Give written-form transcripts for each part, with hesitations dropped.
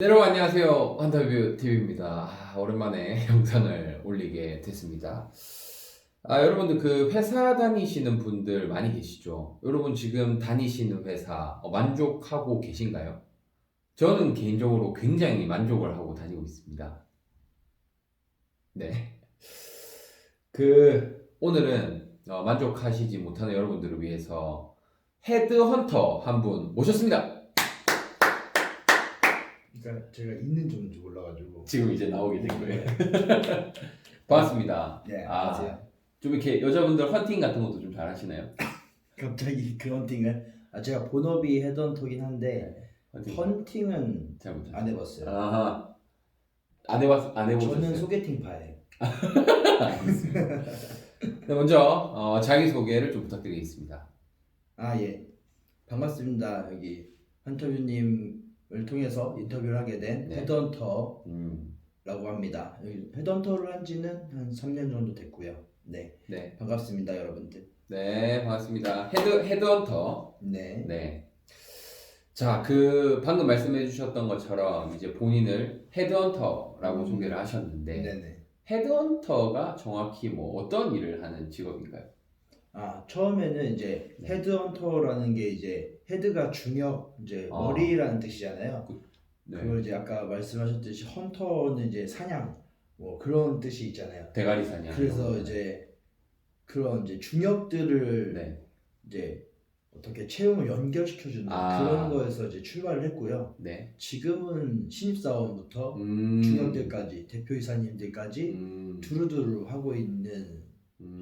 네, 여러분 안녕하세요. 환터뷰 TV입니다. 오랜만에 영상을 올리게 됐습니다. 여러분들 그 회사 다니시는 분들 많이 계시죠? 여러분 지금 다니시는 회사 만족하고 계신가요? 저는 개인적으로 굉장히 만족을 하고 다니고 있습니다. 네. 오늘은 만족하시지 못하는 여러분들을 위해서 헤드헌터 한 분 모셨습니다. 그러니까 제가 있는지 없는지 몰라가지고 지금 이제 나오게 된 거예요. 반갑습니다. 네, 안녕하세요. 좀 이렇게 여자분들 헌팅 같은 것도 좀 잘하시나요? 갑자기 그 헌팅을 제가 본업이 헤드헌터긴 한데 헌팅은 잘 못해요. 안 해봤어요. 아하. 안 해보셨어요? 저는 소개팅파예요. 알겠습니다. 네, 먼저 자기 소개를 좀 부탁드리겠습니다. 예, 반갑습니다. 여기 헌터뷰님을 통해서 인터뷰를 하게 된 네. 헤드헌터라고 음, 합니다. 여기 헤드헌터를 한 지는 한 3년 정도 됐고요. 네, 네, 반갑습니다, 여러분들. 네, 반갑습니다. 헤드헌터. 네, 네. 자, 방금 말씀해주셨던 것처럼 이제 본인을 헤드헌터라고 소개를 하셨는데, 네네. 헤드헌터가 정확히 뭐 어떤 일을 하는 직업인가요? 처음에는 이제 네. 헤드헌터라는 게 이제 헤드가 중역 이제 머리라는 뜻이잖아요. 네. 그걸 이제 아까 말씀하셨듯이 헌터는 이제 사냥 뭐 그런 뜻이 있잖아요. 대가리 사냥. 그래서 이제 그런 이제 중역들을 네. 이제 어떻게 채용을 연결시켜주는 그런 거에서 이제 출발을 했고요. 네. 지금은 신입사원부터 중역들까지 대표이사님들까지 두루두루 하고 있는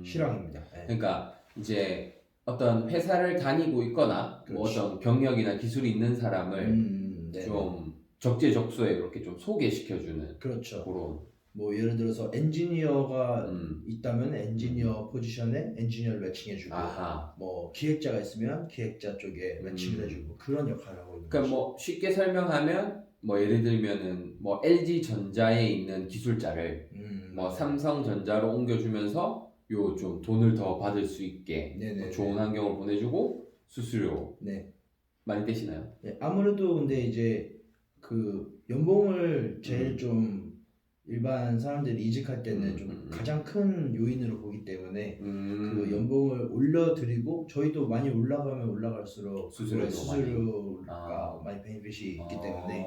실황입니다. 네. 그러니까 이제 어떤 회사를 다니고 있거나 뭐 그렇죠. 어떤 경력이나 기술이 있는 사람을 네. 좀 적재적소에 이렇게 좀 소개시켜주는 그렇죠. 그런. 뭐 예를 들어서 엔지니어가 있다면 엔지니어 포지션에 엔지니어를 매칭해주고, 아하. 뭐 기획자가 있으면 기획자 쪽에 매칭을 해주고 그런 역할을 하고 있는 그러니까 거죠. 뭐 쉽게 설명하면 뭐 예를 들면은 뭐 LG 전자에 있는 기술자를 뭐 삼성전자로 옮겨주면서 요 좀 돈을 더 받을 수 있게 뭐 좋은 환경을 보내주고 수수료 네. 많이 떼시나요? 네, 아무래도 근데 이제 그 연봉을 제일 좀 일반 사람들이 이직할 때는 좀 가장 큰 요인으로 보기 때문에 그 연봉을 올려드리고 저희도 많이 올라가면 올라갈수록 수수료가 많이 베니핏이 있기 때문에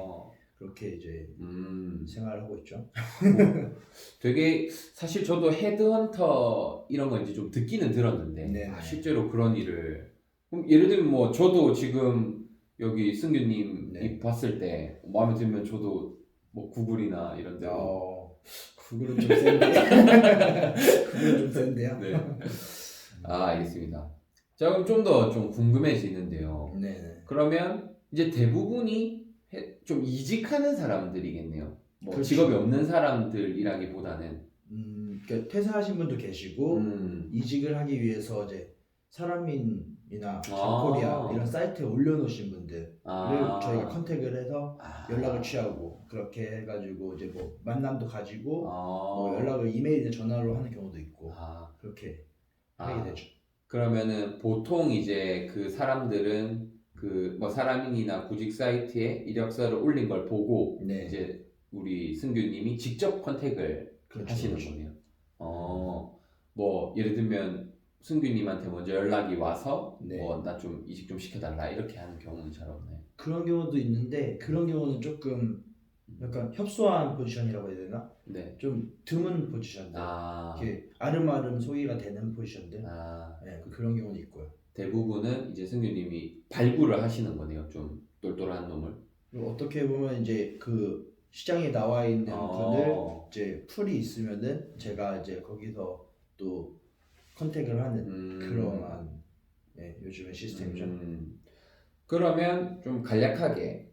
그렇게 이제 생활을 하고 있죠. 되게 사실 저도 헤드헌터 이런 거 이제 좀 듣기는 들었는데 실제로 그런 일을 그럼 예를 들면 뭐 저도 지금 여기 승규님이 봤을 때 마음에 들면 저도 뭐 구글이나 이런 데로 구글은 좀 센데. 구글은 좀 센데요. 네. 알겠습니다. 자, 그럼 좀 더 좀 궁금해지는데요. 네. 그러면 이제 대부분이 좀 이직하는 사람들이겠네요. 뭐 그렇죠. 직업이 없는 사람들이라기보다는 그러니까 퇴사하신 분도 계시고 이직을 하기 위해서 이제 사람인이나 잡코리아 이런 사이트에 올려놓으신 분들을 저희가 컨택을 해서 연락을 취하고 그렇게 해가지고 이제 뭐 만남도 가지고 뭐 연락을 이메일이나 전화로 하는 경우도 있고 그렇게 하게 되죠. 그러면은 보통 이제 그 사람들은 그 뭐 사람인이나 구직 사이트에 이력서를 올린 걸 보고 이제 우리 승규님이 직접 컨택을 하시는 거네요. 뭐 예를 들면 승규님한테 먼저 연락이 와서 뭐 나 좀 이직 좀 시켜달라 이렇게 하는 경우는 잘 없나요? 그런 경우도 있는데 그런 경우는 조금 약간 협소한 포지션이라고 해야 되나? 네. 좀 드문 포지션들, 이렇게 아름아름 소개가 되는 포지션들, 네, 그런 경우는 있고요. 대부분은 이제 승규님이 발굴을 하시는 거네요. 좀 똘똘한 놈을. 어떻게 보면 이제 그 시장에 나와 있는 분을 이제 풀이 있으면은 제가 이제 거기서 또 컨택을 하는 그런 요즘의 시스템이죠. 그러면 좀 간략하게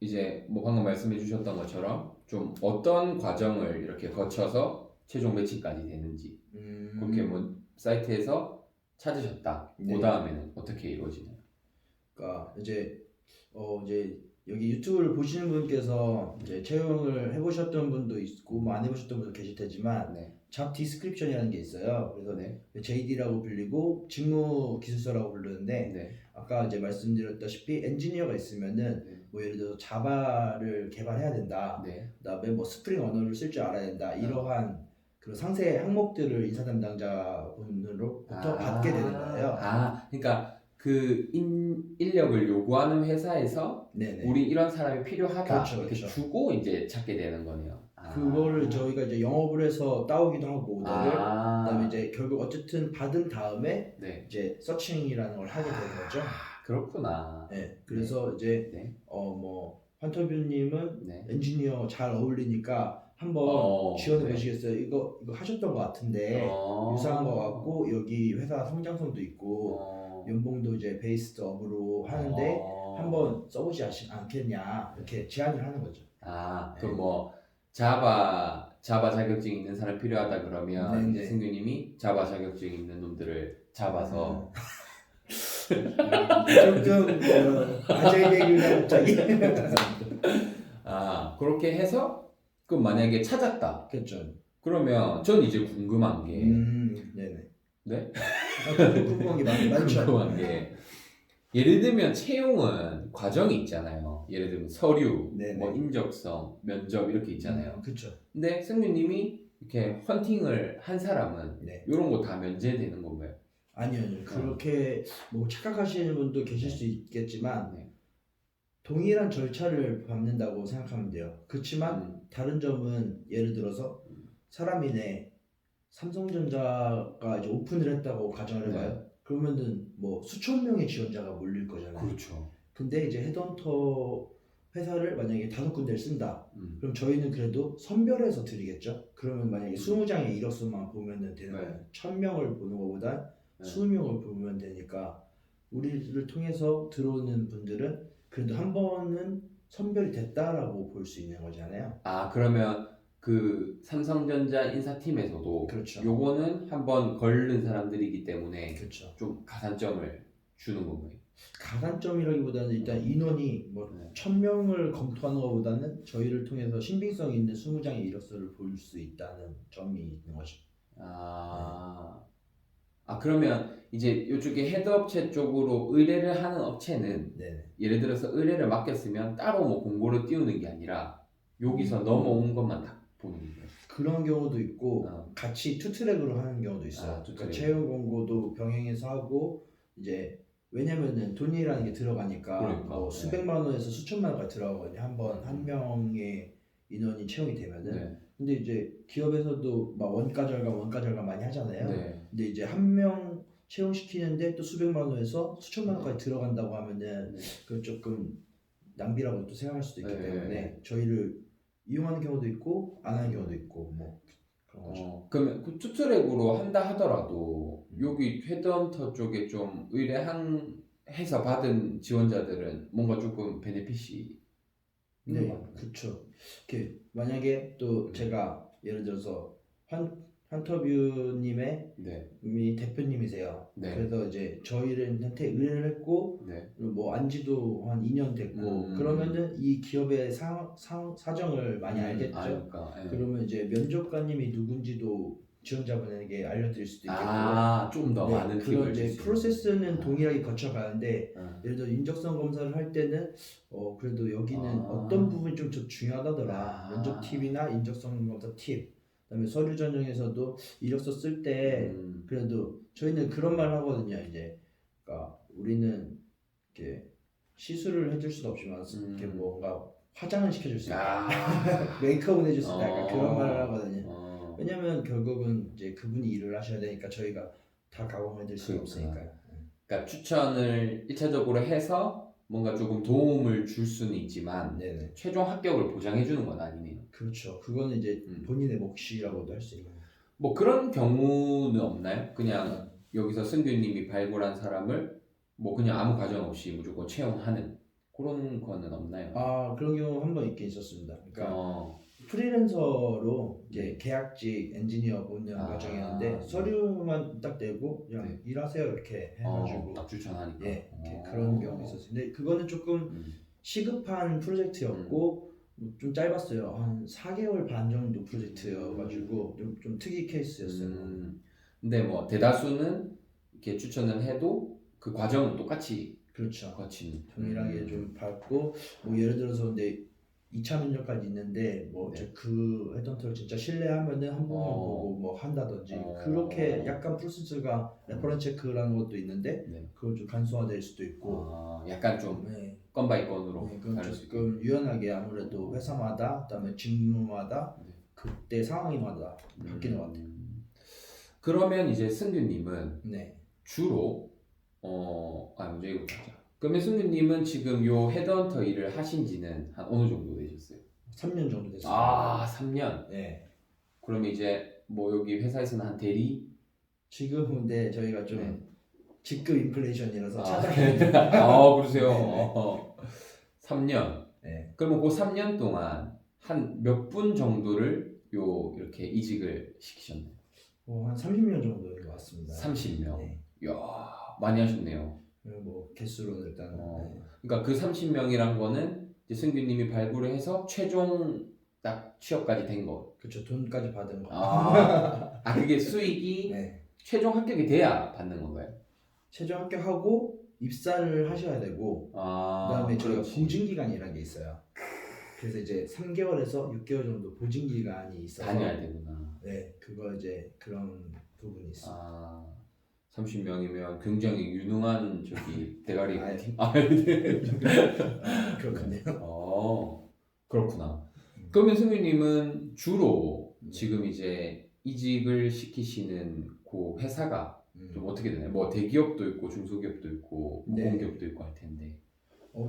이제 뭐 방금 말씀해 주셨던 것처럼 좀 어떤 과정을 이렇게 거쳐서 최종 매칭까지 되는지 그렇게 뭐 사이트에서 찾으셨다. 그 다음에는 어떻게 이루어지나요? 그러니까 이제 여기 유튜브를 보시는 분께서 이제 채용을 해보셨던 분도 있고 뭐 안 해보셨던 분도 계실 테지만 잡 디스크립션이라는 게 있어요. 그래서 JD라고 불리고 직무 기술서라고 부르는데 아까 이제 말씀드렸다시피 엔지니어가 있으면은 뭐 예를 들어 자바를 개발해야 된다. 네. 그다음에 뭐 스프링 언어를 쓸 줄 알아야 된다. 이러한 그 상세 항목들을 인사 담당자분으로부터 받게 되는 거예요. 그러니까 그 인력을 요구하는 회사에서 네네. 우리 이런 사람이 필요하다 그렇죠, 이렇게 그렇죠. 주고 이제 찾게 되는 거네요. 그거를 저희가 이제 영업을 해서 따오기도 하고 오더를 그다음에 이제 결국 어쨌든 받은 다음에 네. 이제 서칭이라는 걸 하게 되는 거죠. 그렇구나. 네. 그래서 이제 네. 뭐 환터뷰님은 네. 엔지니어 잘 어울리니까 한번 지원해 네. 보시겠어요? 이거 하셨던 것 같은데 유사한 것 같고 여기 회사 성장성도 있고 연봉도 이제 베이스드 업으로 하는데 한번 써보지 않겠냐 이렇게 제안을 하는 거죠. 그럼 뭐 자바 자격증 있는 사람 필요하다 그러면 이제 승규님이 자바 자격증 있는 놈들을 잡아서 조금 아재 개그가 갑자기 그렇게 해서 그럼 만약에 찾았다. 그렇죠. 그러면 전 이제 궁금한 게 네네. 네? 궁금한 게 많죠. 궁금한 게 예를 들면 채용은 과정이 있잖아요. 예를 들면 서류, 네네. 뭐 인적성, 면접 이렇게 있잖아요. 그렇죠. 근데 승규님이 이렇게 헌팅을 한 사람은 이런 거 다 면제되는 건가요? 아니요. 그렇게 뭐 착각하시는 분도 계실 수 있겠지만 동일한 절차를 밟는다고 생각하면 돼요. 그렇지만 다른 점은 예를 들어서 사람이네 삼성전자가 이제 오픈을 했다고 가정을 해봐요. 그러면은 뭐 수천 명의 지원자가 몰릴 거잖아요. 그렇죠. 근데 이제 헤드헌터 회사를 만약에 5군데를 쓴다. 그럼 저희는 그래도 선별해서 드리겠죠. 그러면 만약에 20장의 이력서만 보면은 되는 거예요. 1000명을 보는 것보다 20명을 보면 되니까 우리를 통해서 들어오는 분들은 그래도 한 번은 선별이 됐다라고 볼 수 있는 거잖아요. 그러면 그 삼성전자 인사팀에서도 그렇죠. 요거는 한번 걸른 사람들이기 때문에 그렇죠. 좀 가산점을 주는 건가요? 가산점이라기보다는 일단 인원이 뭐 1000명을 검토하는 것보다는 저희를 통해서 신빙성 있는 20장의 이력서를 볼 수 있다는 점이 있는 거죠. 그러면 이제 이쪽에 헤드업체 쪽으로 의뢰를 하는 업체는 예를 들어서 의뢰를 맡겼으면 따로 뭐 공고를 띄우는 게 아니라 여기서 넘어온 것만 다 보는 거예요. 그런 경우도 있고 같이 투트랙으로 하는 경우도 있어요. 그러니까 채용 공고도 병행해서 하고 이제 왜냐면은 돈이라는 게 들어가니까 뭐 수백만 원에서 수천만 원까지 들어가거든요. 한 명의 인원이 채용이 되면은. 근데 이제 기업에서도 막 원가 절감 많이 하잖아요. 근데 이제 한 명 채용시키는데 또 수백만 원에서 수천만 원까지 들어간다고 하면은 그 조금 낭비라고 또 생각할 수도 있기 때문에 저희를 이용하는 경우도 있고 안 하는 경우도 있고 뭐 그런 거죠. 그러면 그 투트랙으로 한다 하더라도 여기 헤드헌터 쪽에 좀 의뢰해서 받은 지원자들은 뭔가 조금 베네핏이 그렇죠. 이렇게 만약에 또 제가 예를 들어서 환터뷰님의 대표님이세요. 그래서 이제 저희한테 의뢰를 했고 뭐 안지도 한 2년 됐고 그러면은 이 기업의 사정을 많이 알겠죠. 그러면 이제 면접관님이 누군지도 지원자분에게 알려드릴 수도 있겠고 좀 더 많은 그런 이제 프로세스는 동일하게 거쳐가는데 예를 들어 인적성 검사를 할 때는 그래도 여기는 어떤 부분이 좀 중요하다더라. 면접 팁이나 인적성 검사 팁 그다음에 서류 전형에서도 이력서 쓸 때 그래도 저희는 그런 말 하거든요. 이제 그러니까 우리는 이렇게 시술을 해줄 수도 없지만 이렇게 뭔가 화장을 시켜줄 수 있다. 메이크업을 해줄 수 있다. 약간 그런 말을 하거든요. 왜냐면 결국은 이제 그분이 일을 하셔야 되니까 저희가 다 가공해드릴 수 없으니까요. 그러니까 추천을 1차적으로 해서 뭔가 조금 도움을 줄 수는 있지만 최종 합격을 보장해주는 건 아니네요. 그렇죠. 그거는 이제 본인의 몫이라고도 할 수 있는. 뭐 그런 경우는 없나요? 그냥 여기서 승규님이 발굴한 사람을 뭐 그냥 아무 과정 없이 무조건 채용하는 그런 거는 없나요? 그런 경우 한 번 있긴 있었습니다. 그러니까 프리랜서로 이제 계약직 엔지니어 뽑는 과정이었는데 서류만 딱 내고 그냥 일하세요 이렇게 해가지고 딱 추천하니까 이렇게 그런 경우 있었어요. 근데 그거는 조금 시급한 프로젝트였고 좀 짧았어요. 한 4개월 반 정도 프로젝트여가지고 좀 특이 케이스였어요. 근데 뭐 대다수는 이렇게 추천을 해도 그 과정은 똑같이 그렇죠. 거친. 동일하게 좀 받고 뭐 예를 들어서 근데 2차 면접까지 있는데 뭐 네. 그 헤드헌터를 진짜 신뢰하면은 한 번만 보고 뭐 한다든지 그렇게 약간 프로세스가 레퍼런스 체크라는 것도 있는데 네. 그걸 좀 간소화될 수도 있고 약간 좀 네. 건 바이 건으로 네, 그건 다를 수 있고. 조금 유연하게 아무래도 회사마다 그다음에 직무마다 네. 그때 상황이마다 바뀌는 것 같아요. 그러면 이제 승규님은 네. 주로 먼저 이거 보자. 그러면 승규님은 지금 요 헤드헌터 일을 하신 지는 한 어느 정도 되셨어요? 3년 정도 됐어요. 3년? 네. 그러면 이제 뭐 여기 회사에서는 한 대리? 지금은 근데 저희가 좀 네. 직급 인플레이션이라서 그러세요? 네. 3년. 네. 그러면 그 3년 동안 한 몇 분 정도를 이렇게 이직을 시키셨나요? 한 30명 정도인 것 같습니다. 30명. 네. 이야, 많이 하셨네요. 뭐 개수로는 일단 네. 그러니까 그 30명이란 거는 이제 승규님이 발굴을 해서 최종 딱 취업까지 된 거. 그렇죠. 돈까지 받은 거. 그게 수익이 네. 최종 합격이 돼야 받는 건가요? 최종 합격하고 입사를 하셔야 되고 그다음에 저희가 보증 기간이라는 게 있어요. 그래서 이제 3개월에서 6개월 정도 보증 기간이 있어서 다녀야 되구나. 네, 그거 이제 그런 부분이 있어요. 30명이면 굉장히 유능한 대가리 팀. 그렇군요. 그렇구나. 그러면 승규님은 주로 네. 지금 이제 이직을 시키시는 그 회사가 좀 어떻게 되나요? 뭐 대기업도 있고 중소기업도 있고 뭐 네. 공기업도 있고 할 텐데.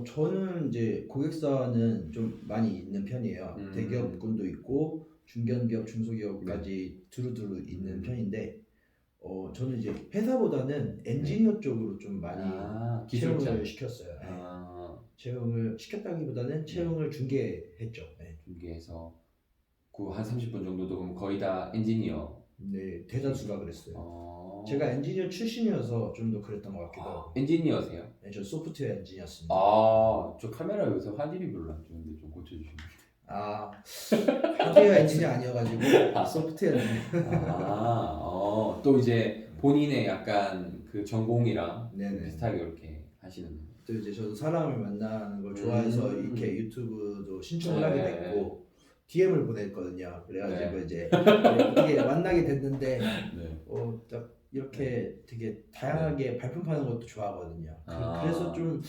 저는 이제 고객사는 좀 많이 있는 편이에요. 대기업군도 있고 중견기업, 중소기업까지 두루두루 있는 편인데 저는 이제 회사보다는 엔지니어 쪽으로 좀 많이 채용을 시켰어요. 네. 채용을 시켰다기보다는 채용을 중개했죠. 네. 중개해서 그 한 30분 정도도 그럼 거의 다 엔지니어. 네, 대다수가 그랬어요. 제가 엔지니어 출신이어서 좀 더 그랬던 것 같기도 하고. 엔지니어세요? 네, 저 소프트웨어 엔지니어였습니다. 저 카메라 요새 화질이 별로 안 좋은데 좀 고쳐주시면. 하드웨어 엔지니어 아니어가지고 소프트웨어 엔지니어. 또 이제 본인의 약간 그 전공이랑 네네. 비슷하게 이렇게 하시는. 또 이제 저도 사람을 만나는 걸 좋아해서 이렇게 유튜브도 신청을 하게 됐고 DM을 보냈거든요. 그래가지고 이제 어떻게 만나게 됐는데 딱 이렇게 되게 다양하게 발품하는 것도 좋아하거든요. 그래서 좀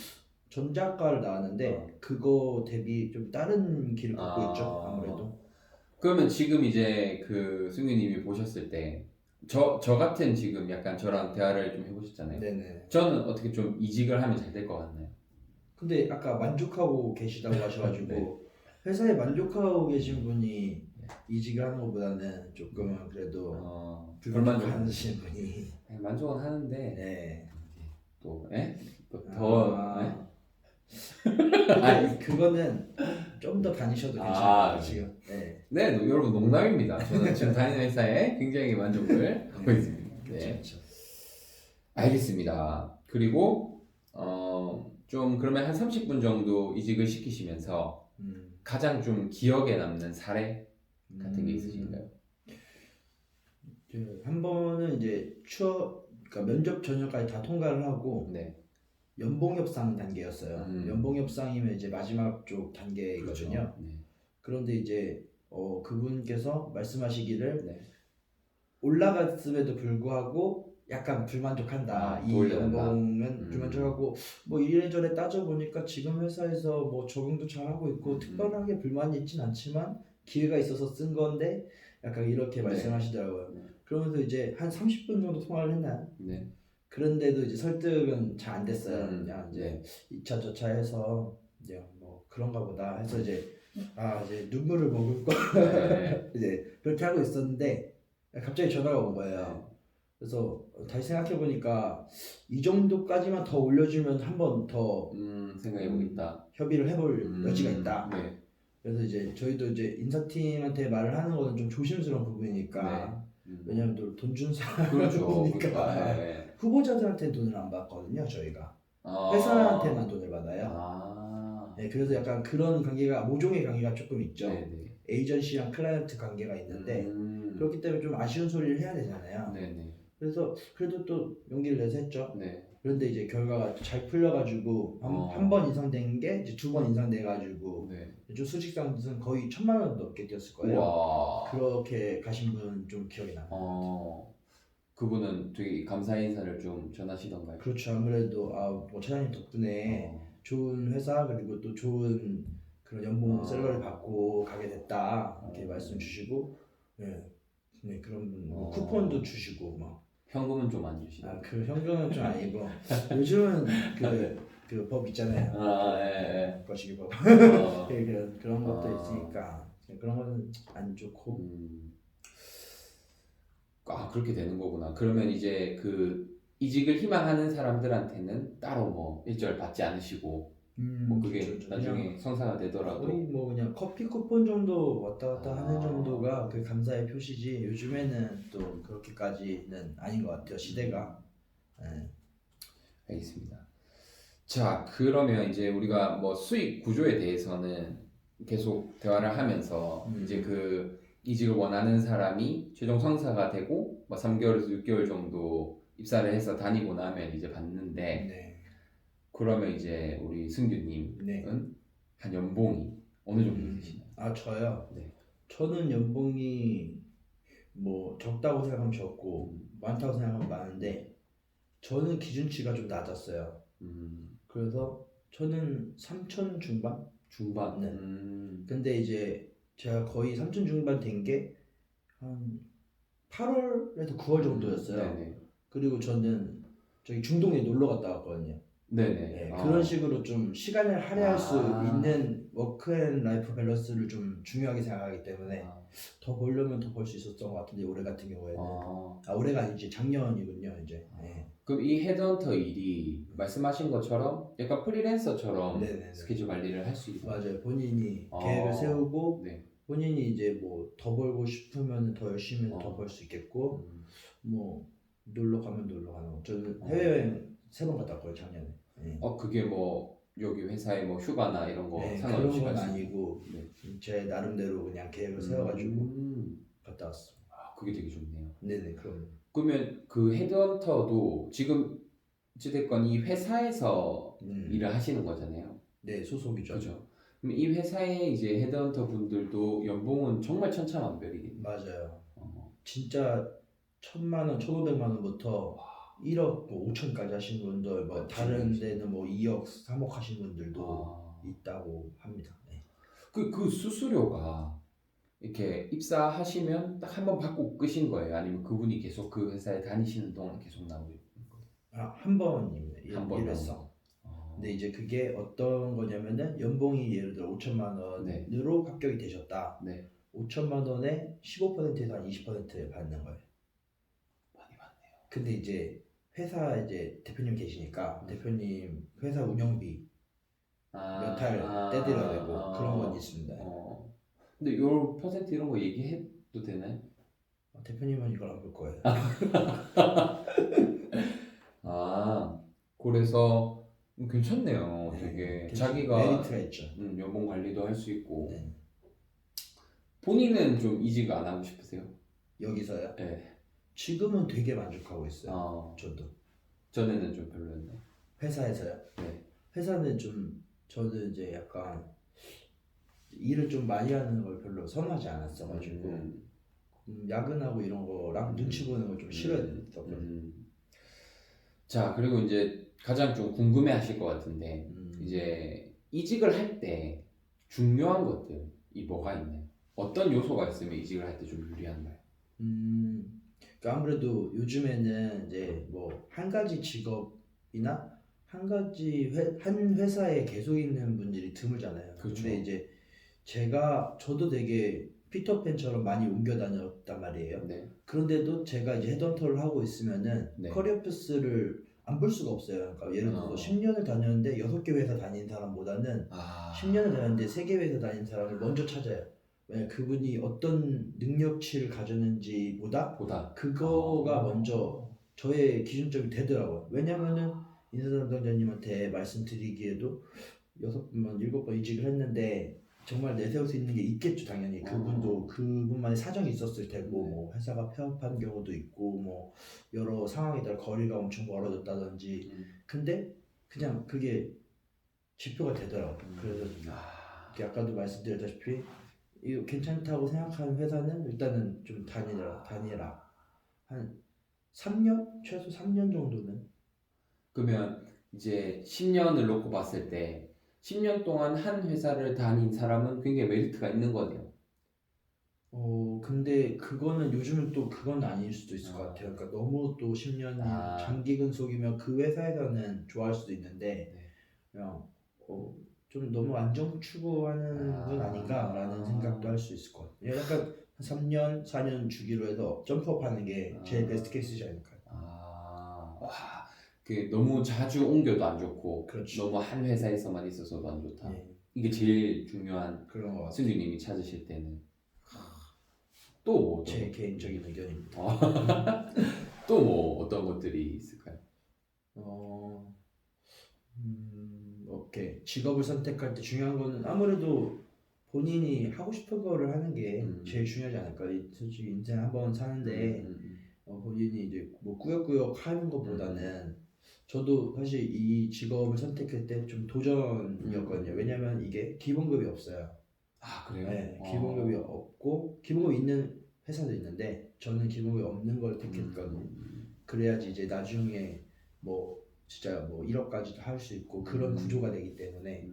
전작가를 나왔는데 그거 대비 좀 다른 길을 걷고 있죠. 아무래도. 그러면 지금 이제 그 승규님이 보셨을 때 저 같은 지금 약간 저랑 대화를 좀 해보셨잖아요. 네네. 저는 어떻게 좀 이직을 하면 잘 될 것 같나요? 근데 아까 만족하고 계시다고 하셔가지고 네. 회사에 만족하고 계신 분이 이직을 하는 것보다는 조금은 그래도 불만족하시는 분이 만족은 하는데 네. 그거는 좀 더 다니셔도 괜찮아요. 지금. 네, 여러분 농담입니다. 저는 지금 다니는 회사에 굉장히 만족을 하고 있습니다. 네. 그렇죠. 알겠습니다. 그리고 좀 그러면 한 30분 정도 이직을 시키시면서 가장 좀 기억에 남는 사례 같은 게 있으신가요? 한 번은 이제 그러니까 면접 전형까지 다 통과를 하고 연봉 협상 단계였어요. 연봉 협상이면 이제 마지막 쪽 단계거든요. 그렇죠. 그런데 이제 그분께서 말씀하시기를 올라갔음에도 불구하고 약간 불만족한다. 이 연봉은 불만족하고 뭐 이래저래 따져보니까 지금 회사에서 뭐 적응도 잘하고 있고 특별하게 불만이 있진 않지만 기회가 있어서 쓴 건데 약간 이렇게 말씀하시더라고요. 그러면서 이제 한 30분 정도 통화를 했나요? 그런데도 이제 설득은 잘 안 됐어요. 그냥 이제 2차 저차 해서 이제 뭐 그런가 보다 해서 이제 이제 눈물을 머금고 이제 그렇게 하고 있었는데 갑자기 전화가 온 거예요. 그래서 다시 생각해 보니까 이 정도까지만 더 올려주면 한 번 더 생각해보겠다. 협의를 해볼 여지가 있다. 그래서 이제 저희도 이제 인사팀한테 말을 하는 거는 좀 조심스러운 부분이니까 왜냐면 또 돈 준 사람이니까 후보자들한테는 돈을 안 받거든요. 저희가 회사한테만 돈을 받아요. 네, 그래서 약간 그런 관계가 모종의 관계가 조금 있죠. 에이전시랑 클라이언트 관계가 있는데 그렇기 때문에 좀 아쉬운 소리를 해야 되잖아요. 그래서 그래도 또 용기를 내서 했죠. 그런데 이제 결과가 잘 풀려가지고 한 번 인상된 게 이제 2번 인상돼가지고 네. 좀 수직상승 거의 1,000만 원 넘게 뛰었을 거예요. 우와. 그렇게 가신 분 좀 기억이 나요. 그분은 되게 감사 인사를 좀 전하시던가요? 그렇죠. 아무래도 뭐 차장님 덕분에 좋은 회사 그리고 또 좋은 그런 연봉 셀러리 받고 가게 됐다 이렇게 말씀 주시고 네 그런 분 뭐 쿠폰도 주시고 막 현금은 좀 안 주시나요? 그 현금은 좀 아니고 요즘은 그 법 있잖아요. 예. 거시기 법 어. 그런 것도 있으니까 그런 거는 안 좋고. 그렇게 되는 거구나. 그러면 이제 그 이직을 희망하는 사람들한테는 따로 뭐 일절 받지 않으시고 뭐 그게 그렇죠. 나중에 성사가 되더라도 거의 뭐 그냥 커피 쿠폰 정도 왔다 갔다 하는 정도가 그 감사의 표시지 요즘에는 또 그렇게까지는 아닌 것 같아요. 시대가. 알겠습니다. 자, 그러면 이제 우리가 뭐 수익 구조에 대해서는 계속 대화를 하면서 이제 그 이직을 원하는 사람이 최종 성사가 되고 뭐 3개월에서 6개월 정도 입사를 해서 다니고 나면 이제 받는데 그러면 이제 우리 승규님은 한 연봉이 어느 정도 되시나요? 저요? 네. 저는 연봉이 뭐 적다고 생각하면 적고 많다고 생각하면 많은데 저는 기준치가 좀 낮았어요. 그래서 저는 3천 중반? 중반? 네. 근데 이제 제가 거의 3천 중반 된 게 한 8월에서 9월 정도였어요. 그리고 저는 저기 중동에 놀러 갔다 왔거든요. 네네. 그런 식으로 좀 시간을 할애할 수 있는 워크앤라이프 밸런스를 좀 중요하게 생각하기 때문에 더 벌려면 더 벌 수 있었던 것 같은데 올해 같은 경우에는 올해가 아니지 작년이군요 이제. 그럼 이 헤드헌터 일이 말씀하신 것처럼 약간 프리랜서처럼 네네네. 스케줄 관리를 할 수 있나요? 맞아요. 본인이 계획을 세우고 네. 본인이 이제 뭐 더 벌고 싶으면 더 열심히 해서 더 벌 수 있겠고 뭐 놀러 가면 놀러 가는 거. 저는 해외여행 3번 갔다 왔거든요 작년에. 그게 뭐 여기 회사에 뭐 휴가나 이런 거 그런 상관없이 건 갈 수 아니고 제 나름대로 그냥 계획을 세워가지고 갔다 왔어. 그게 되게 좋네요. 네네 그럼. 그러면 그 헤드헌터도 지금 어찌됐건 이 회사에서 일을 하시는 거잖아요. 네 소속이죠. 그죠. 그럼 이 회사의 이제 헤드헌터 분들도 연봉은 정말 천차만별이겠네요. 맞아요. 진짜 1,000만 원, 1,500만 원부터 1억 뭐 5천까지 하신 분들, 뭐 다른 데는 뭐 2억, 3억 하신 분들도 있다고 합니다. 네. 그 수수료가 이렇게 입사하시면 딱 한 번 받고 끄신 거예요? 아니면 그분이 계속 그 회사에 다니시는 동안 계속 나오는 거예요? 한 번입니다. 한 번 일회성. 근데 이제 그게 어떤 거냐면은 연봉이 예를 들어 5천만 원으로 합격이 되셨다. 5천만 원에 15%에서 한 20% 받는 거예요. 많이 받네요. 근데 이제 회사 이제 대표님 계시니까 대표님 회사 운영비 몇 달 떼드려야 되고 그런 건 있습니다. 근데 요 퍼센트 이런 거 얘기해도 되나요? 대표님은 이걸 안 볼 거예요. 그래서 괜찮네요. 되게 자기가 메리트가 있죠. 연봉 관리도 할 수 있고. 본인은 좀 이직 안 하고 싶으세요? 여기서요? 네. 지금은 되게 만족하고 있어요. 저도. 전에는 좀 별로였나요? 회사에서요? 네. 회사는 좀 저는 이제 약간 일을 좀 많이 하는 걸 별로 선호하지 않았어가지고 야근하고 이런 거랑 눈치 보는 걸 좀 싫어했었거든요. 자, 그리고 이제 가장 좀 궁금해하실 것 같은데 이제 이직을 할 때 중요한 것들이 뭐가 있나요? 어떤 요소가 있으면 이직을 할 때 좀 유리한가요? 그러니까 아무래도 요즘에는 이제 뭐 한 가지 직업이나 한 가지 한 회사에 계속 있는 분들이 드물잖아요. 그렇죠. 근데 이제 저도 되게 피터팬처럼 많이 옮겨 다녔단 말이에요. 그런데도 제가 이제 헤드헌터를 하고 있으면은 커리어 패스를 안 볼 수가 없어요. 그러니까 예를 들어서 10년을 다녔는데 6개 회사 다닌 사람보다는 10년을 다녔는데 3개 회사 다닌 사람을 먼저 찾아요. 왜냐면 그분이 어떤 능력치를 가졌는지보다 그거가 먼저 저의 기준점이 되더라고요. 왜냐면은 인사 담당자님한테 말씀드리기에도 6번, 7번 이직을 했는데 정말 내세울 수 있는 게 있겠죠 당연히. 그분도 그분만의 사정이 있었을 테고 뭐 회사가 폐업한 경우도 있고 뭐 여러 상황에 따라 거리가 엄청 멀어졌다든지. 근데 그냥 그게 지표가 되더라고. 그래서 이렇게 아까도 말씀드렸다시피 이거 괜찮다고 생각하는 회사는 일단은 좀 다니라. 한 3년? 최소 3년 정도는. 그러면 이제 10년을 놓고 봤을 때 10년 동안 한 회사를 다닌 사람은 굉장히 메리트가 있는 거네요. 근데 그거는 요즘은 또 그건 아닐 수도 있을 것 같아요. 그러니까 너무 또 10년이 장기 근속이면 그 회사에서는 좋아할 수도 있는데 그냥 좀 너무 안정 추구하는 건 아닌가라는 생각도 할 수 있을 것 같아요. 약간 한 3년, 4년 주기로 해서 점프업 하는 게 제일 베스트 케이스지 않을까요? 그 너무 자주 옮겨도 안 좋고 그렇죠. 너무 한 회사에서만 있어서도 안 좋다. 네. 이게 제일 중요한 그런 것 같아요. 승규님이 찾으실 때는 또 뭐 제 개인적인 의견입니다. 또 뭐 어떤 것들이 있을까요? 오케이. 직업을 선택할 때 중요한 거는 아무래도 본인이 하고 싶은 거를 하는 게 제일 중요하지 않을까. 솔직히 인생 한번 사는데 본인이 이제 뭐 꾸역꾸역 하는 것보다는 저도 사실 이 직업을 선택할 때 좀 도전이었거든요. 왜냐면 이게 기본급이 없어요. 그래요? 네, 기본급이 없고 기본급이 있는 회사도 있는데 저는 기본급이 없는 걸 택했거든요. 그래야지 이제 나중에 뭐 진짜 뭐 1억까지도 할 수 있고 그런 구조가 되기 때문에.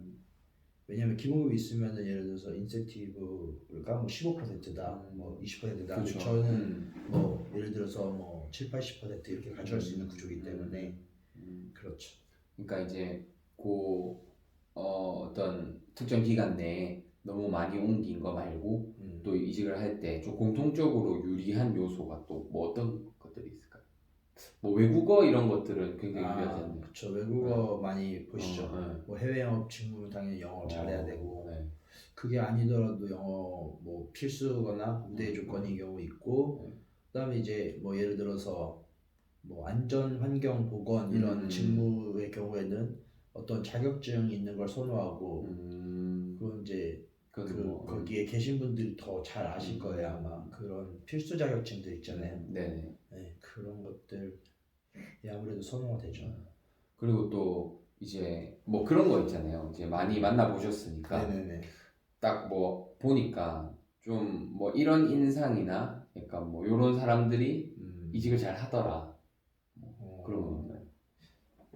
왜냐면 기본급이 있으면은 예를 들어서 인센티브가 뭐 15%다, 뭐 20%다. 그렇죠. 저는 뭐 예를 들어서 뭐 7, 80% 이렇게 가져갈 수 있는 구조이기 때문에 그렇죠. 그러니까 이제 어떤 특정 기간 내에 너무 많이 옮긴 거 말고 또 이직을 할 때 좀 공통적으로 유리한 요소가 또 뭐 어떤 것들이 있을까요? 뭐 외국어 이런 것들은 굉장히 유리하지 않나요? 그렇죠. 외국어 많이 보시죠. 뭐 해외 영업 직무는 당연히 영어 잘해야 되고 그게 아니더라도 영어 뭐 필수거나 우대 조건인 경우 있고 그다음에 이제 뭐 예를 들어서 뭐 안전 환경 보건 이런 직무의 경우에는 어떤 자격증이 있는 걸 선호하고 그건 이제 거기에 계신 분들이 더 잘 아실 거예요. 아마 그런 필수 자격증들 있잖아요. 네, 그런 것들이 아무래도 선호가 되죠. 그리고 또 이제 뭐 그런 거 있잖아요. 이제 많이 만나 보셨으니까 딱 뭐 보니까 좀 뭐 이런 인상이나 약간 뭐 이런 사람들이 이직을 잘 하더라. 그런 거 있나요?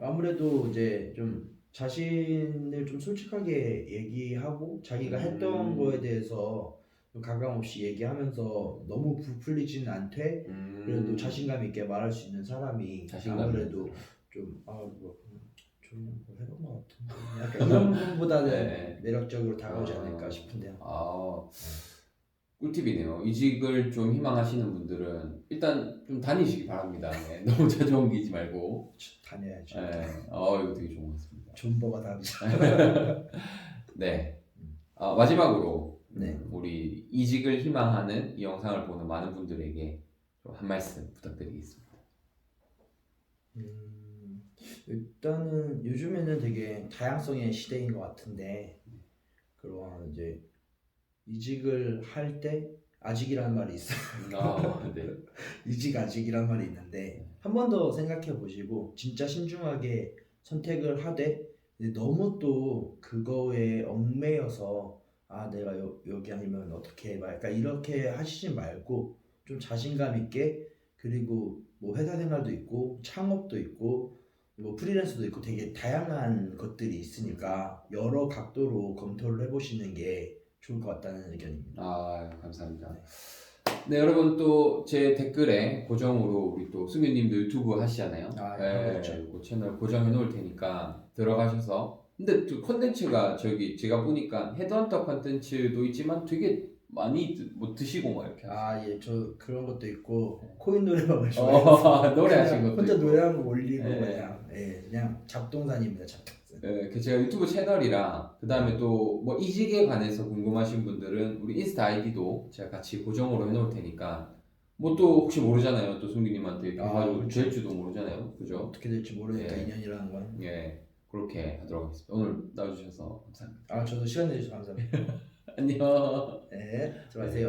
아무래도 이제 좀 자신을 좀 솔직하게 얘기하고 자기가 했던 거에 대해서 가감 없이 얘기하면서 너무 부풀리지는 않되 그래도 자신감 있게 말할 수 있는 사람이 아무래도 좀 해본 것 같은데 약간 이런 부분보다는 매력적으로 다가오지 않을까 싶은데요. 꿀팁이네요. 이직을 좀 희망하시는 분들은 일단 좀 다니시기 바랍니다. 너무 자주 옮기지 말고 다녀야죠. 이거 되게 좋은 것 같습니다. 존버가 다르죠. 네. 마지막으로 우리 이직을 희망하는 이 영상을 보는 많은 분들에게 한 말씀 부탁드리겠습니다. 일단은 요즘에는 되게 다양성의 시대인 것 같은데 그런 이제 이직을 할 때 아직이라는 말이 있어요. 이직 아직이란 말이 있는데 한 번 더 생각해 보시고 진짜 신중하게 선택을 하되 너무 또 그거에 얽매여서 내가 여기 아니면 어떻게 해 약간 이렇게 하시지 말고 좀 자신감 있게 그리고 뭐 회사 생활도 있고 창업도 있고 뭐 프리랜서도 있고 되게 다양한 것들이 있으니까 여러 각도로 검토를 해보시는 게 좋을 것 같다는 의견입니다. 감사합니다. 네, 여러분 또 제 댓글에 고정으로 우리 또 승규님도 유튜브 하시잖아요. 그렇죠. 그 채널 고정해 놓을 테니까 들어가셔서. 근데 또 콘텐츠가 제가 보니까 헤드헌터 콘텐츠도 있지만 되게 많이 뭐 드시고 막 이렇게. 저 그런 것도 있고 코인 노래방을 좋아해서 노래하신 것도 혼자 있고. 노래하는 거 올리고 그냥 잡동산입니다. 잡동산. 제가 유튜브 채널이랑 그 다음에 또 뭐 이직에 관해서 궁금하신 분들은 우리 인스타 아이디도 제가 같이 고정으로 해놓을 테니까 뭐 또 혹시 모르잖아요. 또 승규님한테 이렇게 해가지고 될지도 모르잖아요. 그죠? 어떻게 될지 모르니까 인연이라는 건. 그렇게 하도록 하겠습니다. 오늘 나와주셔서 감사합니다. 저도 시간 내주셔서 감사합니다. 안녕. 네, 들어가세요.